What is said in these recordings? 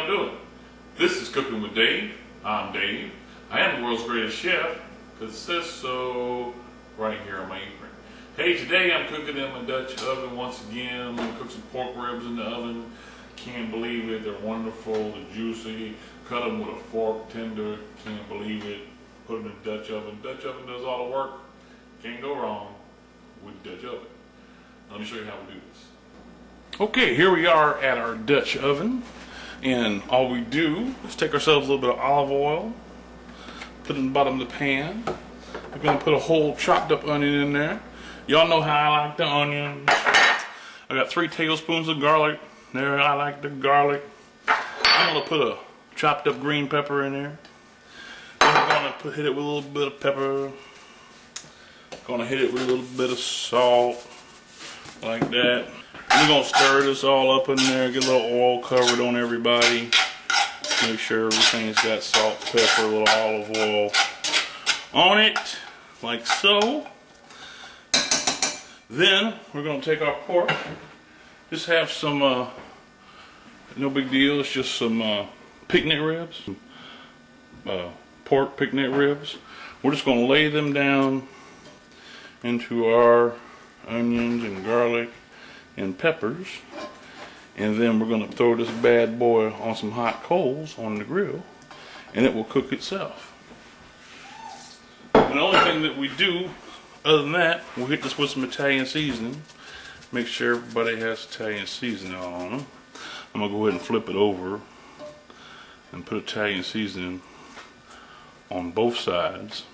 y'all doing? This is Cooking with Dave. I'm Dave. I am the world's greatest chef, because it says so right here on my apron. Hey, today I'm cooking in my Dutch oven once again. I'm going to cook some pork ribs in the oven. Can't believe it. They're wonderful. They're juicy. Cut them with a fork, tender. Can't believe it. Put them in the Dutch oven. Dutch oven does all the work. Can't go wrong with Dutch oven. Let me show you how we do this. Okay, here we are at our Dutch oven. And all we do is take ourselves a little bit of olive oil, put it in the bottom of the pan. We're going to put a whole chopped up onion in there. Y'all know how I like the onions. I got 3 tablespoons of garlic. There, I like the garlic. I'm going to put a chopped up green pepper in there. Then we're going to hit it with a little bit of pepper. Going to hit it with a little bit of salt, like that. We're going to stir this all up in there, get a little oil covered on everybody. Make sure everything's got salt, pepper, a little olive oil on it, like so. Then we're going to take our pork. Just have some, no big deal, it's just some picnic ribs. Pork picnic ribs. We're just going to lay them down into our onions and garlic and peppers, and then we're going to throw this bad boy on some hot coals on the grill, and it will cook itself. And the only thing that we do other than that, we'll hit this with some Italian seasoning. Make sure everybody has Italian seasoning on them. I'm going to go ahead and flip it over and put Italian seasoning on both sides.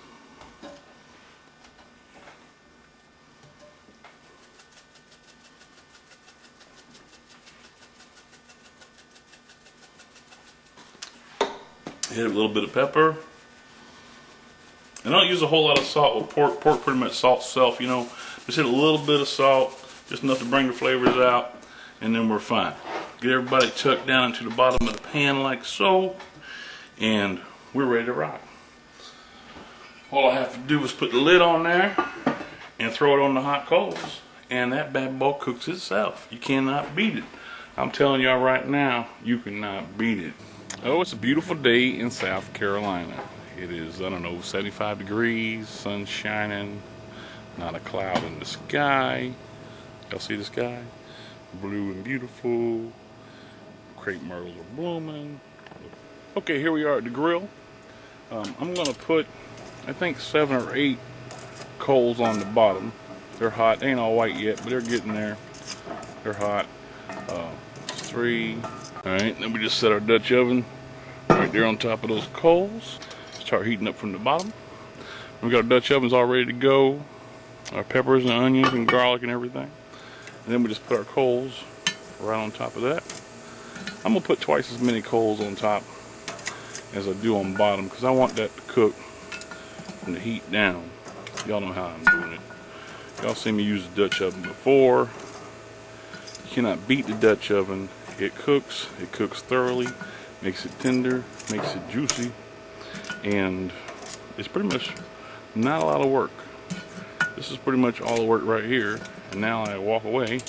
Hit a little bit of pepper. I don't use a whole lot of salt with pork. Pork pretty much salts itself, you know. Just hit a little bit of salt, just enough to bring the flavors out, and then we're fine. Get everybody tucked down into the bottom of the pan like so, and we're ready to rock. All I have to do is put the lid on there and throw it on the hot coals, and that bad boy cooks itself. You cannot beat it. I'm telling y'all right now, you cannot beat it. Oh, it's a beautiful day in South Carolina. It is, I don't know, 75 degrees, sun shining, not a cloud in the sky. Y'all see the sky? Blue and beautiful. Crepe myrtles are blooming. Okay, here we are at the grill. I'm going to put, I think, 7 or 8 coals on the bottom. They're hot. They ain't all white yet, but they're getting there. They're hot. 3. Alright, then we just set our Dutch oven right there on top of those coals. Start heating up from the bottom. We got our Dutch ovens all ready to go. Our peppers and onions and garlic and everything. And then we just put our coals right on top of that. I'm going to put twice as many coals on top as I do on the bottom, because I want that to cook and the heat down. Y'all know how I'm doing it. Y'all seen me use the Dutch oven before. You cannot beat the Dutch oven. It cooks thoroughly, makes it tender, makes it juicy, and it's pretty much not a lot of work. This is pretty much all the work right here. And now I walk away,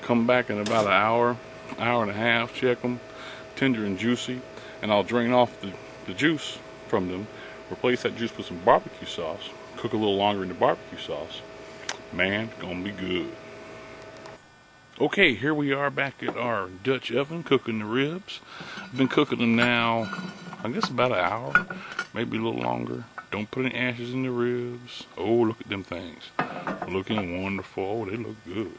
come back in about an hour, hour and a half, check them, tender and juicy, and I'll drain off the juice from them, replace that juice with some barbecue sauce, cook a little longer in the barbecue sauce. Man, it's gonna be good. Okay, here we are back at our Dutch oven cooking the ribs. I've been cooking them now, I guess about an hour, maybe a little longer. Don't put any ashes in the ribs. Oh, look at them things. Looking wonderful. Oh, they look good.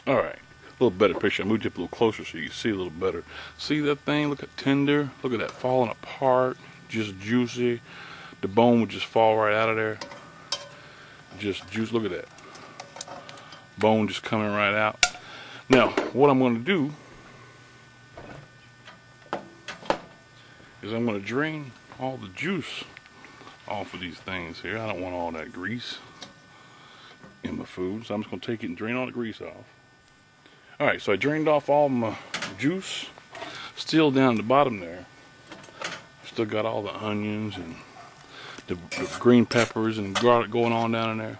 Alright, a little better picture. I moved it up a little closer so you can see a little better. See that thing? Look at tender. Look at that falling apart. Just juicy. The bone would just fall right out of there. Just juice. Look at that. Bone just coming right out. Now, what I'm going to do is I'm going to drain all the juice off of these things here. I don't want all that grease in my food, so I'm just going to take it and drain all the grease off. Alright, so I drained off all my juice. Still down the bottom there, still got all the onions and the green peppers and garlic going on down in there.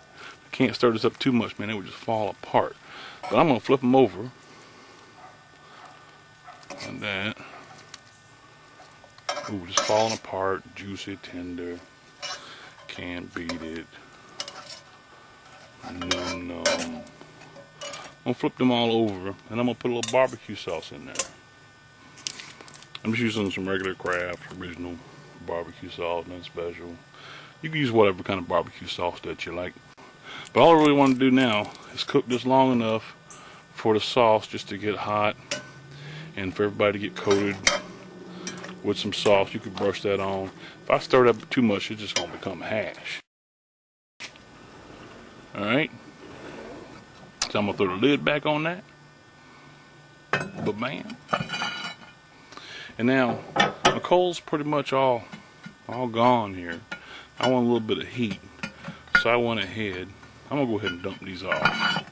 Can't stir this up too much, man, it would just fall apart. But I'm going to flip them over like that. Ooh, just falling apart, juicy, tender. Can't beat it. No. I'm gonna flip them all over, and I'm gonna put a little barbecue sauce in there. I'm just using some regular Kraft original barbecue sauce, nothing special. You can use whatever kind of barbecue sauce that you like. But all I really want to do now is cook this long enough for the sauce just to get hot and for everybody to get coated with some sauce. You can brush that on. If I stir it up too much, it's just gonna become hash. Alright. So I'm gonna throw the lid back on that. Ba-bam. And now my coal's pretty much all gone here. I want a little bit of heat. So I went ahead. I'm gonna go ahead and dump these off.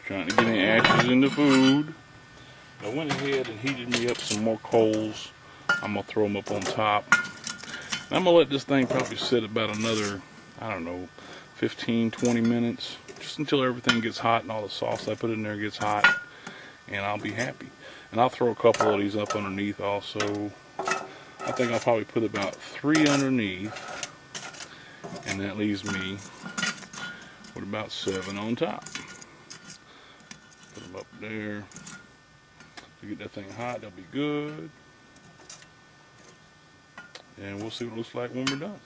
Trying to get any ashes in the food. I went ahead and heated me up some more coals. I'm gonna throw them up on top. And I'm gonna let this thing probably sit about another, I don't know, 15-20 minutes, just until everything gets hot and all the sauce I put in there gets hot, and I'll be happy. And I'll throw a couple of these up underneath also. I think I'll probably put about 3 underneath, and that leaves me with about 7 on top. Put them up there. To get that thing hot, that'll be good. And we'll see what it looks like when we're done.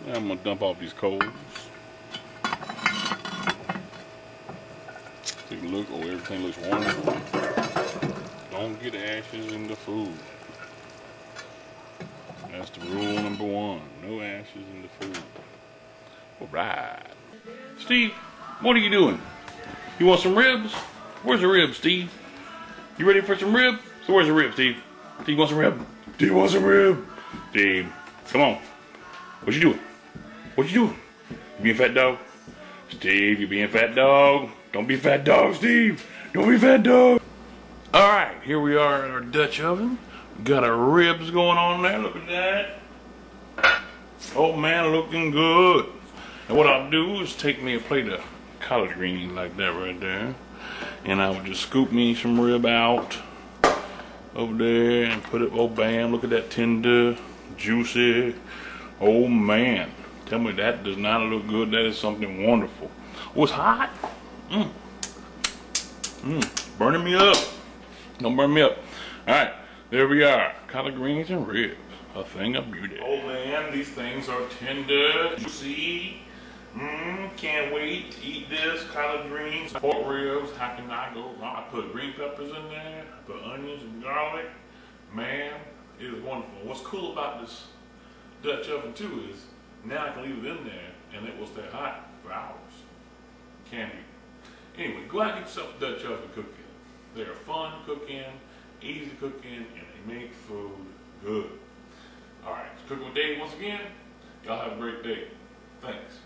Now I'm gonna dump off these coals. Take a look. Oh, everything looks wonderful. Don't get ashes in the food. That's the rule number 1. No ashes in the food. Alright. Steve, what are you doing? You want some ribs? Where's the ribs, Steve? You ready for some rib? So where's the rib, Steve? Steve wants some rib? Steve wants some rib? Steve, come on. What you doing? What you doing? You being fat dog? Steve, you being fat dog? Don't be fat dog, Steve. Don't be fat dog. Alright, here we are in our Dutch oven. Got our ribs going on there. Look at that. Oh man, looking good. And what I'll do is take me a plate of collard greens like that right there. And I would just scoop me some rib out over there and put it, oh bam, look at that tender, juicy. Oh man, tell me that does not look good. That is something wonderful. Oh, it's hot. Burning me up. Don't burn me up. Alright, there we are. Collard greens and ribs. A thing of beauty. Oh man, these things are tender, juicy. Can't wait to eat this. Collard greens, pork ribs. How can I go wrong? I put green peppers in there. I put onions and garlic. Man, it is wonderful. What's cool about this Dutch oven too is now I can leave it in there and it will stay hot for hours. Can't be. Anyway, go out and get yourself a Dutch oven to cook in. They are fun to cook in, easy to cook in, and they make food good. Alright, it's Cooking with Dave once again. Y'all have a great day. Thanks.